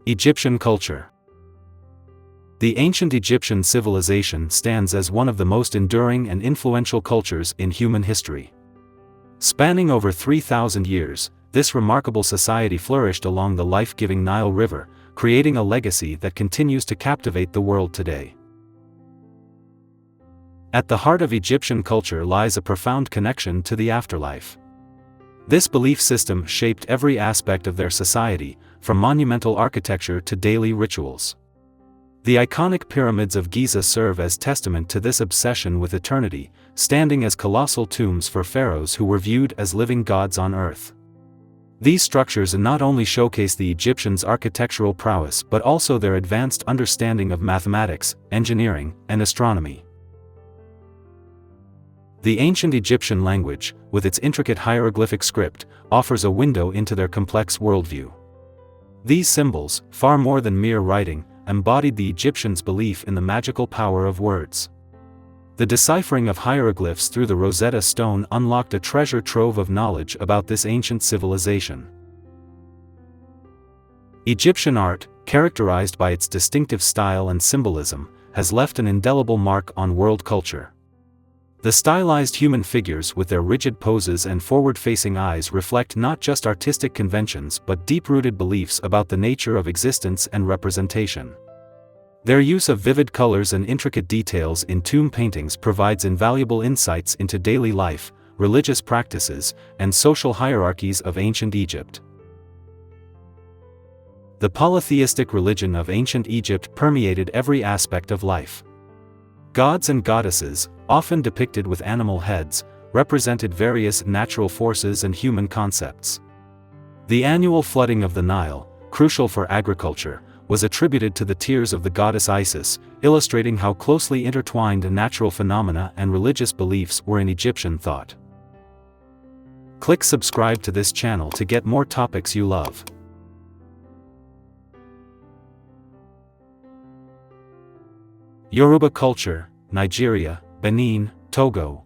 Egyptian culture. The ancient Egyptian civilization stands as one of the most enduring and influential cultures in human history. Spanning over 3,000 years, this remarkable society flourished along the life-giving Nile River, creating a legacy that continues to captivate the world today. At the heart of Egyptian culture lies a profound connection to the afterlife. This belief system shaped every aspect of their society, from monumental architecture to daily rituals. The iconic pyramids of Giza serve as testament to this obsession with eternity, standing as colossal tombs for pharaohs who were viewed as living gods on earth. These structures not only showcase the Egyptians' architectural prowess but also their advanced understanding of mathematics, engineering, and astronomy. The ancient Egyptian language, with its intricate hieroglyphic script, offers a window into their complex worldview. These symbols, far more than mere writing, embodied the Egyptians' belief in the magical power of words. The deciphering of hieroglyphs through the Rosetta Stone unlocked a treasure trove of knowledge about this ancient civilization. Egyptian art, characterized by its distinctive style and symbolism, has left an indelible mark on world culture. The stylized human figures with their rigid poses and forward-facing eyes reflect not just artistic conventions but deep-rooted beliefs about the nature of existence and representation. Their use of vivid colors and intricate details in tomb paintings provides invaluable insights into daily life, religious practices, and social hierarchies of ancient Egypt. The polytheistic religion of ancient Egypt permeated every aspect of life. Gods and goddesses, often depicted with animal heads, represented various natural forces and human concepts. The annual flooding of the Nile, crucial for agriculture, was attributed to the tears of the goddess Isis, illustrating how closely intertwined natural phenomena and religious beliefs were in Egyptian thought. Click subscribe to this channel to get more topics you love. Yoruba culture, Nigeria, Benin, Togo.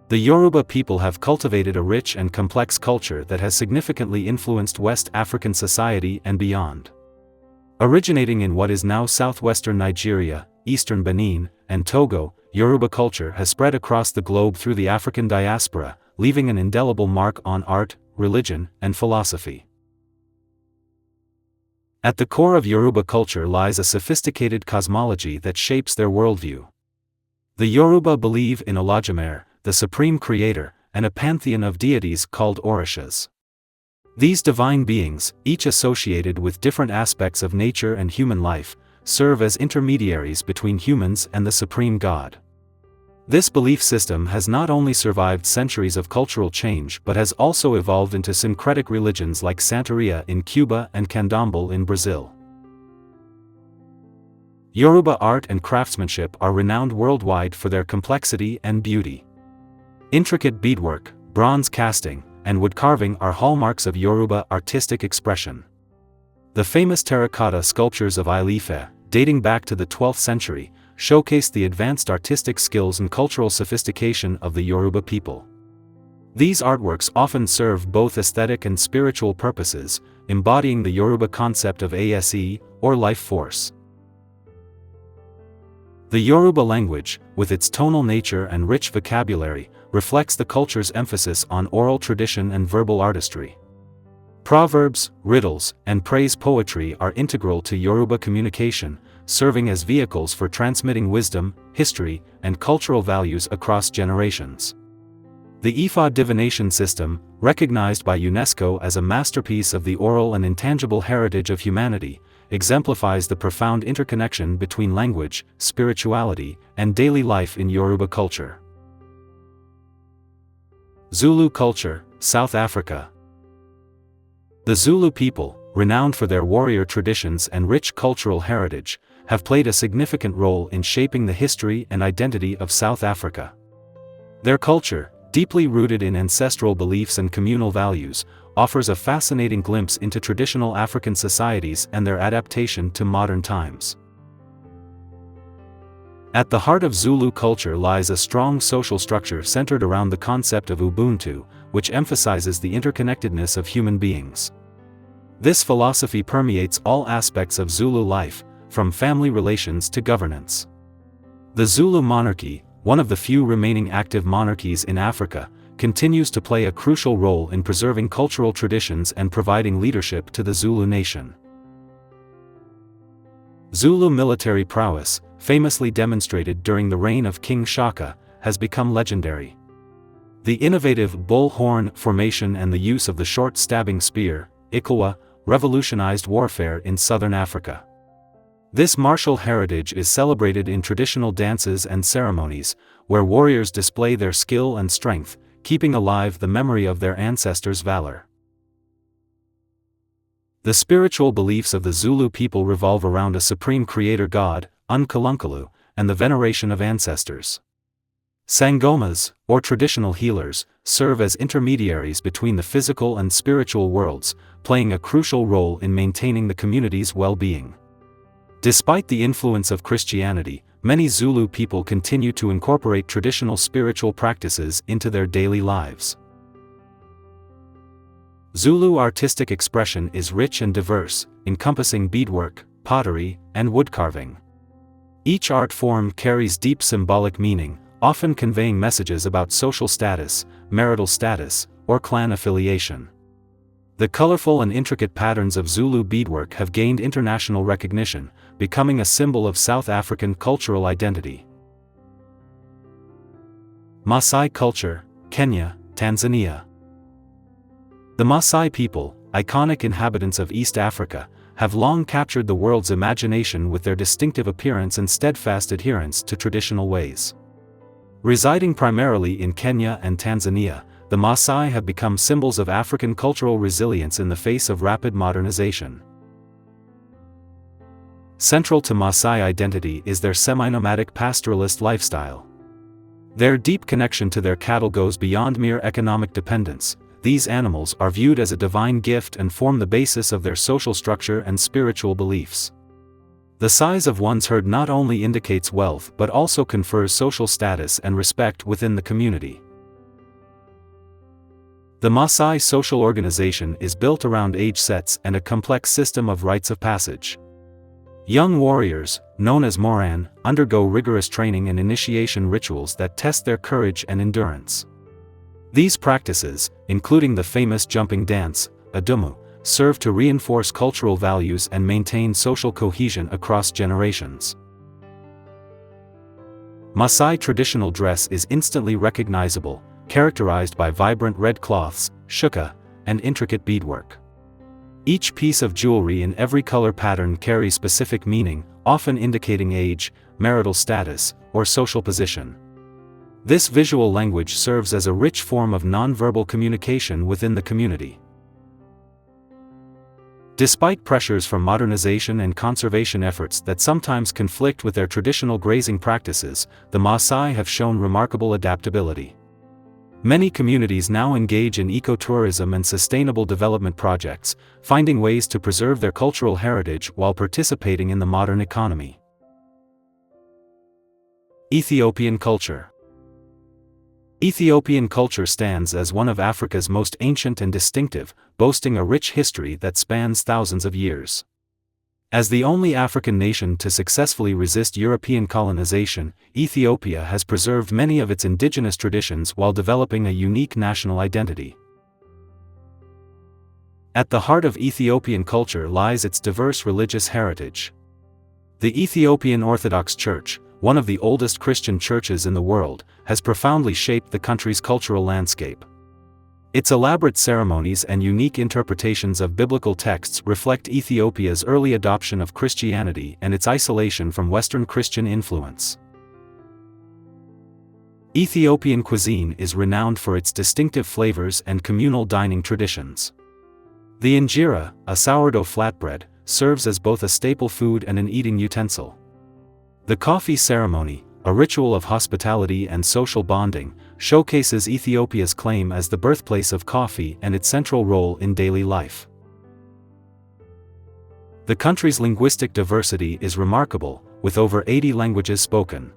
The Yoruba people have cultivated a rich and complex culture that has significantly influenced West African society and beyond. Originating in what is now southwestern Nigeria, eastern Benin, and Togo, Yoruba culture has spread across the globe through the African diaspora, leaving an indelible mark on art, religion, and philosophy. At the core of Yoruba culture lies a sophisticated cosmology that shapes their worldview. The Yoruba believe in Olodumare, the supreme creator, and a pantheon of deities called Orishas. These divine beings, each associated with different aspects of nature and human life, serve as intermediaries between humans and the supreme god. This belief system has not only survived centuries of cultural change but has also evolved into syncretic religions like Santeria in Cuba and Candomblé in Brazil. Yoruba art and craftsmanship are renowned worldwide for their complexity and beauty. Intricate beadwork, bronze casting, and wood carving are hallmarks of Yoruba artistic expression. The famous terracotta sculptures of Ile-Ife, dating back to the 12th century, showcase the advanced artistic skills and cultural sophistication of the Yoruba people. These artworks often serve both aesthetic and spiritual purposes, embodying the Yoruba concept of Ase, or life force. The Yoruba language, with its tonal nature and rich vocabulary, reflects the culture's emphasis on oral tradition and verbal artistry. Proverbs, riddles, and praise poetry are integral to Yoruba communication, serving as vehicles for transmitting wisdom, history, and cultural values across generations. The Ifa divination system, recognized by UNESCO as a masterpiece of the oral and intangible heritage of humanity, exemplifies the profound interconnection between language, spirituality, and daily life in Yoruba culture. Zulu culture, South Africa. The Zulu people, renowned for their warrior traditions and rich cultural heritage, have played a significant role in shaping the history and identity of South Africa. Their culture, deeply rooted in ancestral beliefs and communal values, offers a fascinating glimpse into traditional African societies and their adaptation to modern times. At the heart of Zulu culture lies a strong social structure centered around the concept of Ubuntu, which emphasizes the interconnectedness of human beings. This philosophy permeates all aspects of Zulu life, from family relations to governance. The Zulu monarchy, one of the few remaining active monarchies in Africa, continues to play a crucial role in preserving cultural traditions and providing leadership to the Zulu nation. Zulu military prowess, famously demonstrated during the reign of King Shaka, has become legendary. The innovative bull horn formation and the use of the short stabbing spear, Ikawa, revolutionized warfare in southern Africa. This martial heritage is celebrated in traditional dances and ceremonies, where warriors display their skill and strength, keeping alive the memory of their ancestors' valor. The spiritual beliefs of the Zulu people revolve around a supreme creator god, Unkulunkulu, and the veneration of ancestors. Sangomas, or traditional healers, serve as intermediaries between the physical and spiritual worlds, playing a crucial role in maintaining the community's well-being. Despite the influence of Christianity, many Zulu people continue to incorporate traditional spiritual practices into their daily lives. Zulu artistic expression is rich and diverse, encompassing beadwork, pottery, and woodcarving. Each art form carries deep symbolic meaning, often conveying messages about social status, marital status, or clan affiliation. The colorful and intricate patterns of Zulu beadwork have gained international recognition, becoming a symbol of South African cultural identity. Maasai culture, Kenya, Tanzania. The Maasai people, iconic inhabitants of East Africa, have long captured the world's imagination with their distinctive appearance and steadfast adherence to traditional ways. Residing primarily in Kenya and Tanzania, the Maasai have become symbols of African cultural resilience in the face of rapid modernization. Central to Maasai identity is their semi-nomadic pastoralist lifestyle. Their deep connection to their cattle goes beyond mere economic dependence. These animals are viewed as a divine gift and form the basis of their social structure and spiritual beliefs. The size of one's herd not only indicates wealth but also confers social status and respect within the community. The Maasai social organization is built around age sets and a complex system of rites of passage. Young warriors, known as Moran, undergo rigorous training and initiation rituals that test their courage and endurance. These practices, including the famous jumping dance, Adumu, serve to reinforce cultural values and maintain social cohesion across generations. Maasai traditional dress is instantly recognizable, characterized by vibrant red cloths, shuka, and intricate beadwork. Each piece of jewelry in every color pattern carries specific meaning, often indicating age, marital status, or social position. This visual language serves as a rich form of nonverbal communication within the community. Despite pressures from modernization and conservation efforts that sometimes conflict with their traditional grazing practices, the Maasai have shown remarkable adaptability. Many communities now engage in ecotourism and sustainable development projects, finding ways to preserve their cultural heritage while participating in the modern economy. Ethiopian culture. Ethiopian culture stands as one of Africa's most ancient and distinctive, boasting a rich history that spans thousands of years. As the only African nation to successfully resist European colonization, Ethiopia has preserved many of its indigenous traditions while developing a unique national identity. At the heart of Ethiopian culture lies its diverse religious heritage. The Ethiopian Orthodox Church, one of the oldest Christian churches in the world, has profoundly shaped the country's cultural landscape. Its elaborate ceremonies and unique interpretations of biblical texts reflect Ethiopia's early adoption of Christianity and its isolation from Western Christian influence. Ethiopian cuisine is renowned for its distinctive flavors and communal dining traditions. The injera, a sourdough flatbread, serves as both a staple food and an eating utensil. The coffee ceremony, a ritual of hospitality and social bonding, showcases Ethiopia's claim as the birthplace of coffee and its central role in daily life. The country's linguistic diversity is remarkable, with over 80 languages spoken.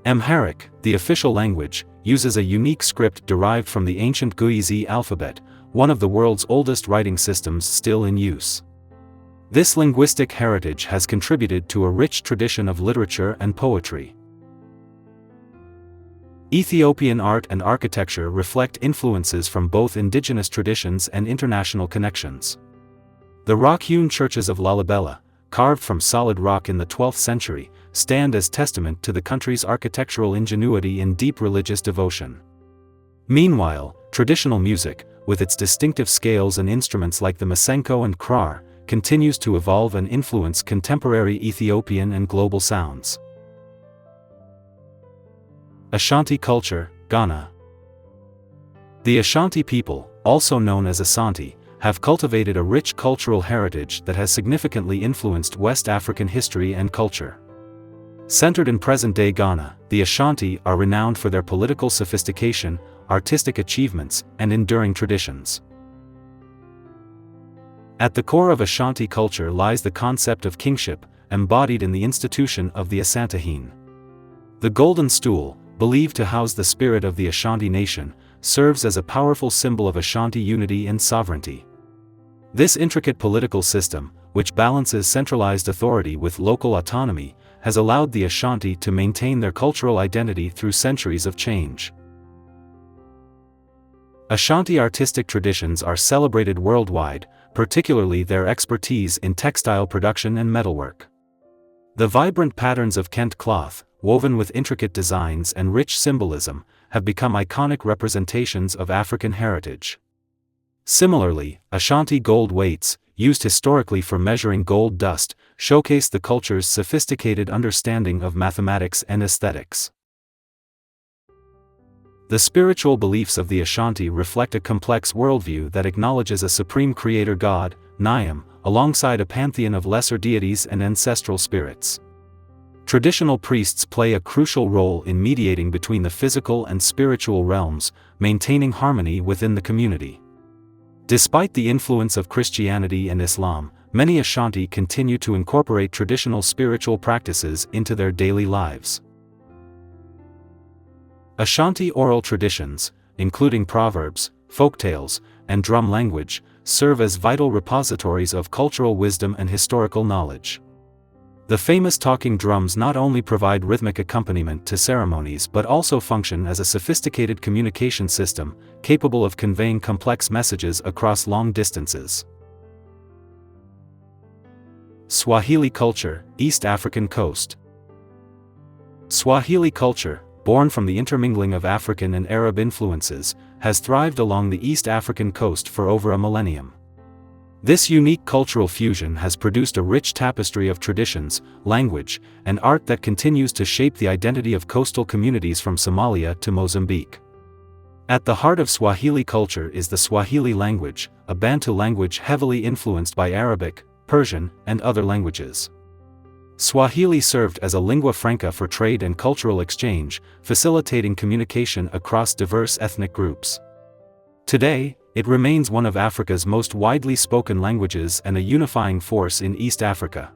Amharic, the official language, uses a unique script derived from the ancient Guizi alphabet, one of the world's oldest writing systems still in use. This linguistic heritage has contributed to a rich tradition of literature and poetry. Ethiopian art and architecture reflect influences from both indigenous traditions and international connections. The rock-hewn churches of Lalibela, carved from solid rock in the 12th century, stand as testament to the country's architectural ingenuity and deep religious devotion. Meanwhile, traditional music, with its distinctive scales and instruments like the masenko and krar, continues to evolve and influence contemporary Ethiopian and global sounds. Ashanti culture, Ghana. The Ashanti people, also known as Asante, have cultivated a rich cultural heritage that has significantly influenced West African history and culture. Centered in present-day Ghana, the Ashanti are renowned for their political sophistication, artistic achievements, and enduring traditions. At the core of Ashanti culture lies the concept of kingship, embodied in the institution of the Asantehene. The golden stool, believed to house the spirit of the Ashanti nation, serves as a powerful symbol of Ashanti unity and sovereignty. This intricate political system, which balances centralized authority with local autonomy, has allowed the Ashanti to maintain their cultural identity through centuries of change. Ashanti artistic traditions are celebrated worldwide, particularly their expertise in textile production and metalwork. The vibrant patterns of Kent cloth, woven with intricate designs and rich symbolism, have become iconic representations of African heritage. Similarly, Ashanti gold weights, used historically for measuring gold dust, showcase the culture's sophisticated understanding of mathematics and aesthetics. The spiritual beliefs of the Ashanti reflect a complex worldview that acknowledges a supreme creator god, Nyam, alongside a pantheon of lesser deities and ancestral spirits. Traditional priests play a crucial role in mediating between the physical and spiritual realms, maintaining harmony within the community. Despite the influence of Christianity and Islam, many Ashanti continue to incorporate traditional spiritual practices into their daily lives. Ashanti oral traditions, including proverbs, folktales, and drum language, serve as vital repositories of cultural wisdom and historical knowledge. The famous talking drums not only provide rhythmic accompaniment to ceremonies but also function as a sophisticated communication system, capable of conveying complex messages across long distances. Swahili culture, East African coast. Swahili culture, born from the intermingling of African and Arab influences, has thrived along the East African coast for over a millennium. This unique cultural fusion has produced a rich tapestry of traditions, language, and art that continues to shape the identity of coastal communities from Somalia to Mozambique. At the heart of Swahili culture is the Swahili language, a Bantu language heavily influenced by Arabic, Persian, and other languages. Swahili served as a lingua franca for trade and cultural exchange, facilitating communication across diverse ethnic groups. Today, it remains one of Africa's most widely spoken languages and a unifying force in East Africa.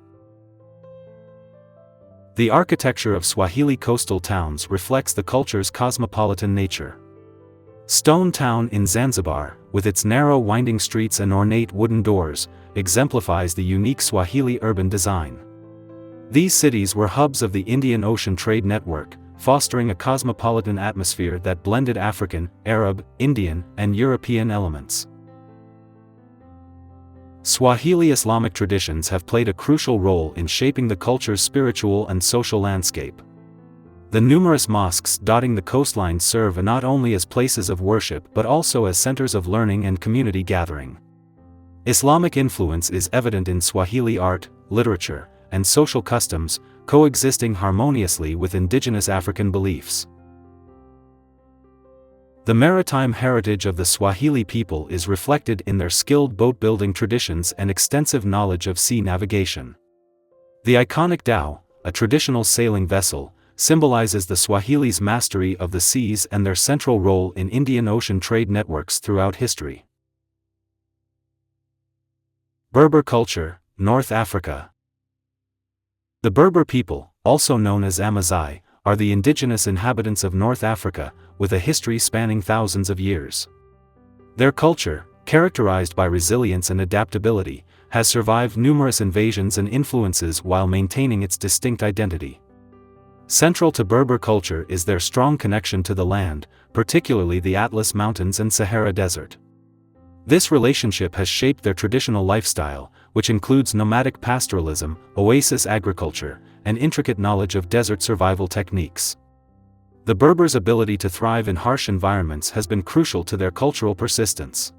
The architecture of Swahili coastal towns reflects the culture's cosmopolitan nature. Stone Town in Zanzibar, with its narrow winding streets and ornate wooden doors, exemplifies the unique Swahili urban design. These cities were hubs of the Indian Ocean trade network, fostering a cosmopolitan atmosphere that blended African, Arab, Indian, and European elements. Swahili Islamic traditions have played a crucial role in shaping the culture's spiritual and social landscape. The numerous mosques dotting the coastline serve not only as places of worship but also as centers of learning and community gathering. Islamic influence is evident in Swahili art, literature, and social customs, coexisting harmoniously with indigenous African beliefs. The maritime heritage of the Swahili people is reflected in their skilled boat-building traditions and extensive knowledge of sea navigation. The iconic dhow, a traditional sailing vessel, symbolizes the Swahilis' mastery of the seas and their central role in Indian Ocean trade networks throughout history. Berber culture, North Africa. The Berber people, also known as Maasai, are the indigenous inhabitants of North Africa, with a history spanning thousands of years. Their culture, characterized by resilience and adaptability, has survived numerous invasions and influences while maintaining its distinct identity. Central to Berber culture is their strong connection to the land, particularly the Atlas Mountains and Sahara Desert. This relationship has shaped their traditional lifestyle, which includes nomadic pastoralism, oasis agriculture, and intricate knowledge of desert survival techniques. The Berbers' ability to thrive in harsh environments has been crucial to their cultural persistence.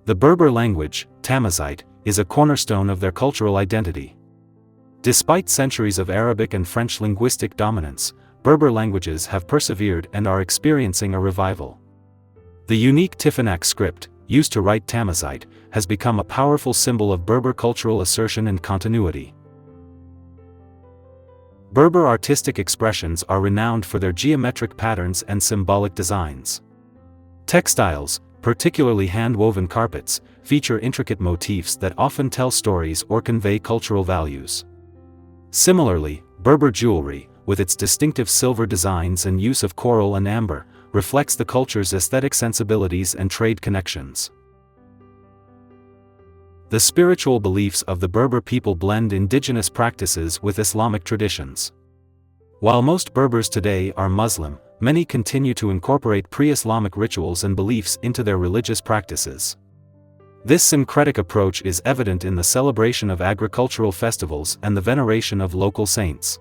The Berber language, Tamazight, is a cornerstone of their cultural identity. Despite centuries of Arabic and French linguistic dominance, Berber languages have persevered and are experiencing a revival. The unique Tifinagh script, used to write Tamazight, has become a powerful symbol of Berber cultural assertion and continuity. Berber artistic expressions are renowned for their geometric patterns and symbolic designs. Textiles, particularly hand-woven carpets, feature intricate motifs that often tell stories or convey cultural values. Similarly, Berber jewelry, with its distinctive silver designs and use of coral and amber, reflects the culture's aesthetic sensibilities and trade connections. The spiritual beliefs of the Berber people blend indigenous practices with Islamic traditions. While most Berbers today are Muslim, many continue to incorporate pre-Islamic rituals and beliefs into their religious practices. This syncretic approach is evident in the celebration of agricultural festivals and the veneration of local saints.